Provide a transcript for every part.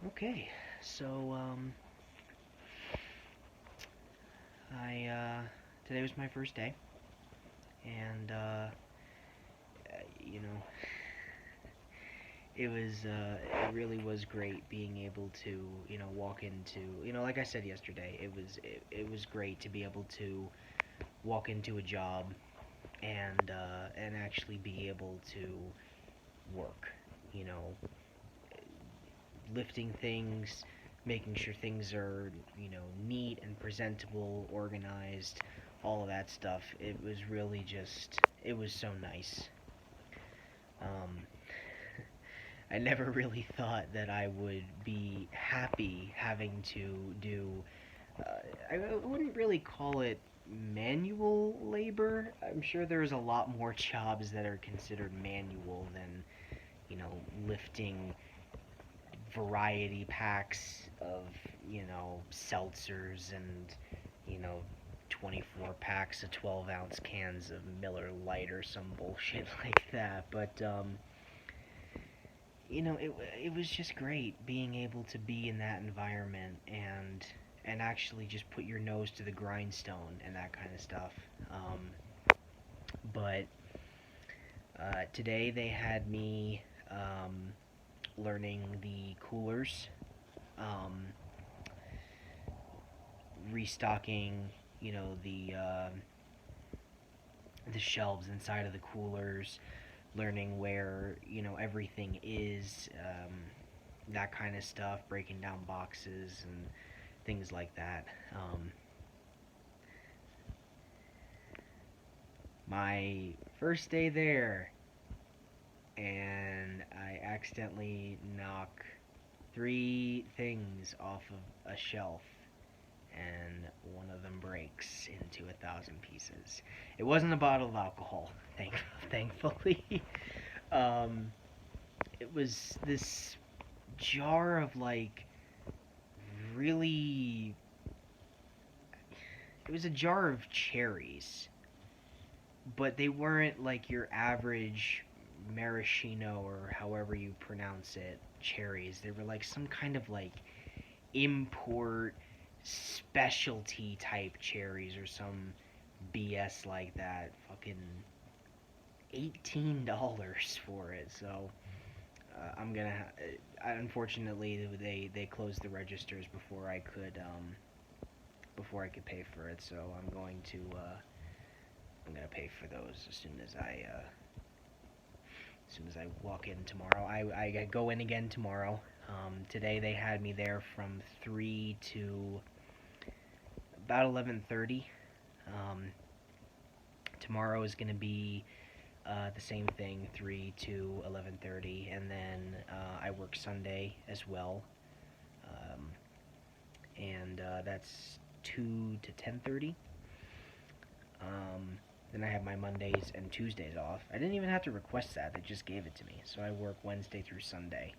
Okay, so I today was my first day, and you know, it really was great being able to walk into like I said yesterday, it was great to be able to walk into a job and actually be able to work, you know, lifting things, making sure things are, neat and presentable, organized, all of that stuff. It was really just, it was so nice. Um, I never really thought that I would be happy having to do, I wouldn't really call it manual labor. I'm sure there's a lot more jobs that are considered manual than, lifting variety packs of, seltzers and, you know, 24 packs of 12-ounce cans of Miller Lite or some bullshit like that. But, it was just great being able to be in that environment and actually just put your nose to the grindstone and that kind of stuff. But today they had me learning the coolers, um, restocking, the shelves inside of the coolers, learning where everything is, that kind of stuff, breaking down boxes and things like that. My first day there, and I accidentally knock three things off of a shelf, and one of them breaks into 1,000 pieces. It wasn't a bottle of alcohol, thankfully. um, it was this jar of like really. It was a jar of cherries, but they weren't like your average maraschino or however you pronounce it cherries. They were like some kind of like import specialty type cherries or some BS like that. Fucking $18 for it. So I'm gonna. Unfortunately, they closed the registers before I could pay for it. So I'm gonna pay for those as soon as I walk in tomorrow. I go in again tomorrow. Today they had me there from 3 to about 11:30. Um, Tomorrow is going to be the same thing, 3 to 11:30, and then I work Sunday as well, um, and that's 2 to 10:30. Then I have my Mondays and Tuesdays off. I didn't even have to request that; they just gave it to me. So I work Wednesday through Sunday.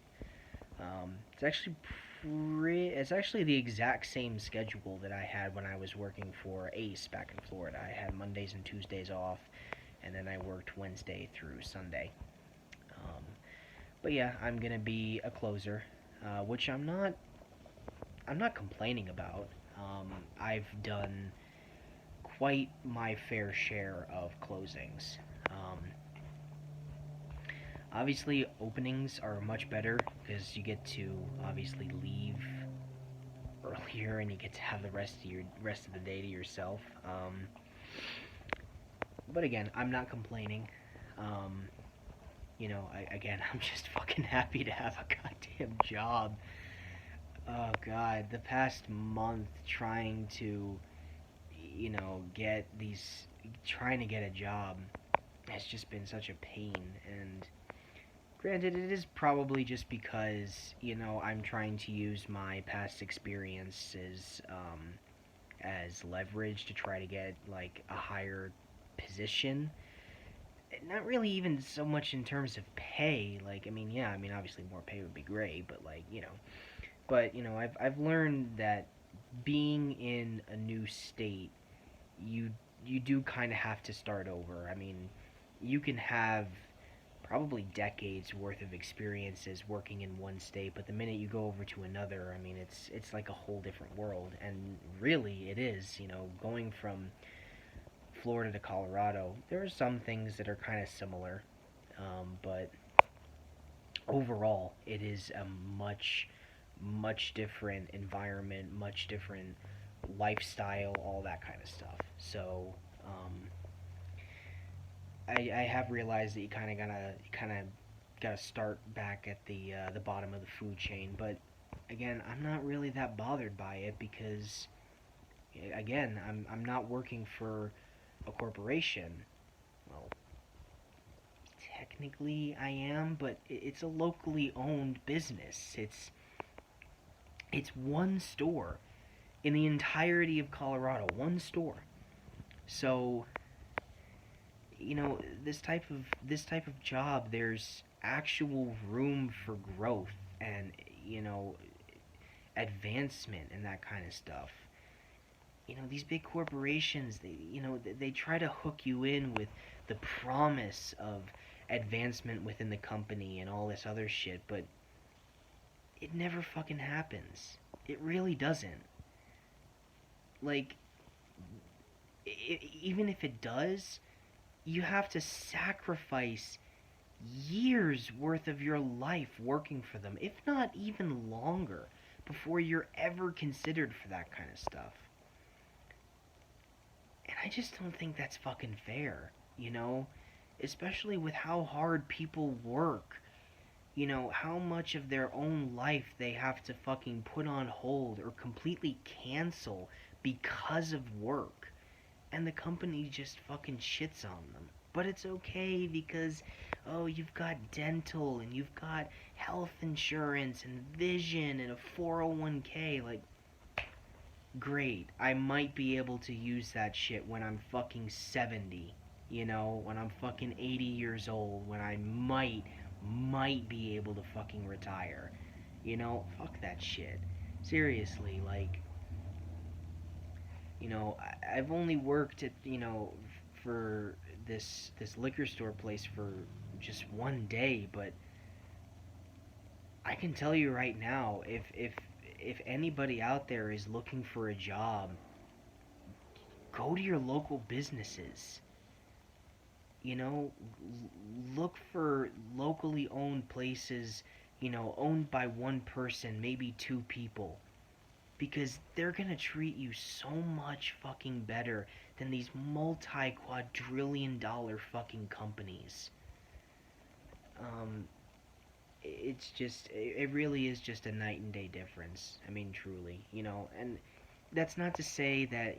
It's actually it's actually the exact same schedule that I had when I was working for Ace back in Florida. I had Mondays and Tuesdays off, and then I worked Wednesday through Sunday. Um, but yeah, I'm gonna be a closer, which I'm not. I'm not complaining about. I've done quite my fair share of closings. Obviously, openings are much better because you get to obviously leave earlier and you get to have the rest of the day to yourself. But again, I'm not complaining. Um, again, I'm just fucking happy to have a goddamn job. Oh god, the past month get trying to get a job has just been such a pain. And granted, it is probably just because, I'm trying to use my past experiences as leverage to try to get, like, a higher position. Not really even so much in terms of pay. Like, I mean, yeah, I mean, obviously more pay would be great, but, like, But, I've learned that being in a new state, you you do kind of have to start over. I mean, you can have probably decades worth of experiences working in one state, but the minute you go over to another, I mean, it's like a whole different world. And really, it is. Going from Florida to Colorado, there are some things that are kind of similar, but overall, it is a much different environment, much different lifestyle, all that kind of stuff. So, I have realized that you kind of gotta start back at the bottom of the food chain. But again, I'm not really that bothered by it because again, I'm not working for a corporation. Well, technically I am, but it's a locally owned business. It's one store in the entirety of Colorado, one store. So, this type of job, there's actual room for growth and advancement and that kind of stuff. These big corporations, they try to hook you in with the promise of advancement within the company and all this other shit, but it never fucking happens. It really doesn't. Like, even if it does, you have to sacrifice years worth of your life working for them, if not even longer, before you're ever considered for that kind of stuff. And I just don't think that's fucking fair, Especially with how hard people work. How much of their own life they have to fucking put on hold or completely cancel because of work. And the company just fucking shits on them. But it's okay because, oh, you've got dental and you've got health insurance and vision and a 401k. Like, great. I might be able to use that shit when I'm fucking 70. When I'm fucking 80 years old. When I might be able to fucking retire. Fuck that shit. Seriously, like, I've only worked at, for this liquor store place for just one day, but I can tell you right now, if anybody out there is looking for a job, go to your local businesses. Look for locally owned places, owned by one person, maybe two people, because they're gonna treat you so much fucking better than these multi-quadrillion-dollar fucking companies. It's just, it really is just a night and day difference. I mean, truly, and that's not to say that,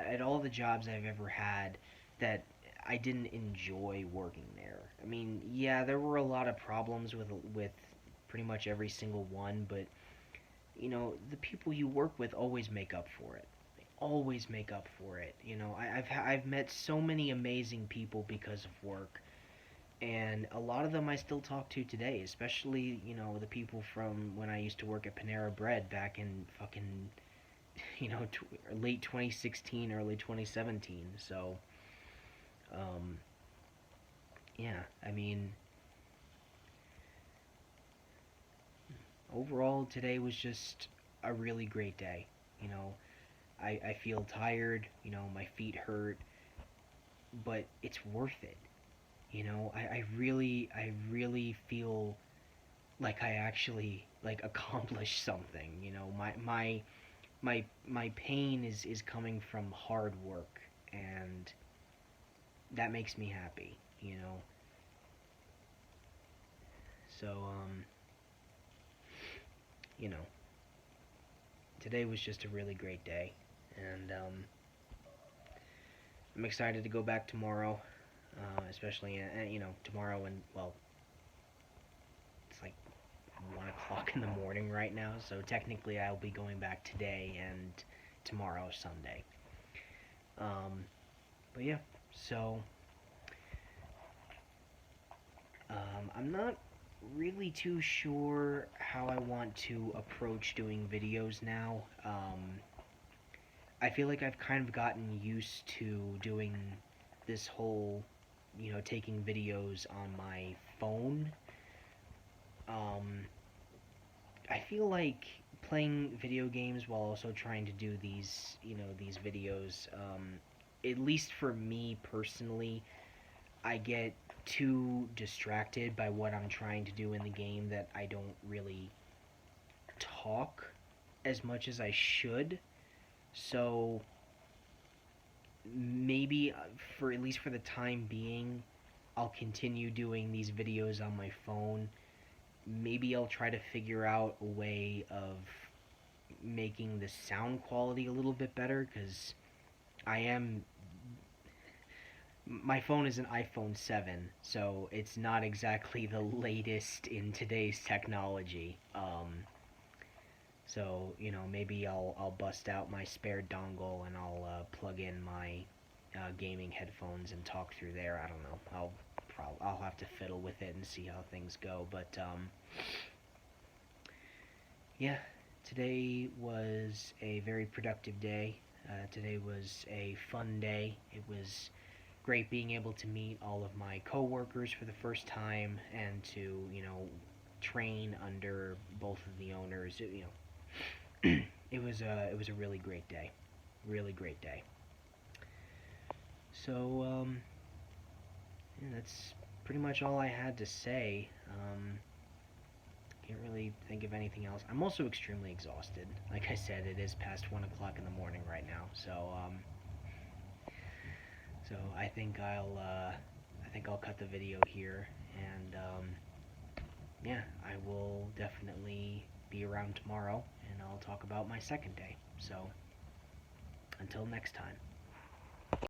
at all the jobs I've ever had, that I didn't enjoy working there. I mean, yeah, there were a lot of problems with pretty much every single one, but the people you work with always make up for it. They always make up for it. I've met so many amazing people because of work, and a lot of them I still talk to today, especially the people from when I used to work at Panera Bread back in fucking late 2016, early 2017. So, yeah, I mean, overall, today was just a really great day. You know, I feel tired, my feet hurt, but it's worth it. I really feel like I actually like accomplished something. My pain is coming from hard work, and that makes me happy. So you know, today was just a really great day, and I'm excited to go back tomorrow, especially tomorrow, and well, it's like 1 o'clock in the morning right now, so technically I'll be going back today and tomorrow, Sunday. But yeah, so I'm not really too sure how I want to approach doing videos now. I feel like I've kind of gotten used to doing this whole, taking videos on my phone, I feel like playing video games while also trying to do these, these videos, at least for me personally, I get too distracted by what I'm trying to do in the game that I don't really talk as much as I should. So maybe for at least for the time being, I'll continue doing these videos on my phone. Maybe I'll try to figure out a way of making the sound quality a little bit better, because I am my phone is an iPhone 7, so it's not exactly the latest in today's technology. So maybe I'll bust out my spare dongle and I'll plug in my gaming headphones and talk through there. I don't know. I'll have to fiddle with it and see how things go. But yeah, today was a very productive day. Today was a fun day. It was great being able to meet all of my coworkers for the first time and to train under both of the owners. It was a really great day, really great day. So yeah, that's pretty much all I had to say. Can't really think of anything else. I'm also extremely exhausted. Like I said, it is past 1 o'clock in the morning right now. So I think I'll cut the video here, and yeah, I will definitely be around tomorrow, and I'll talk about my second day. So until next time.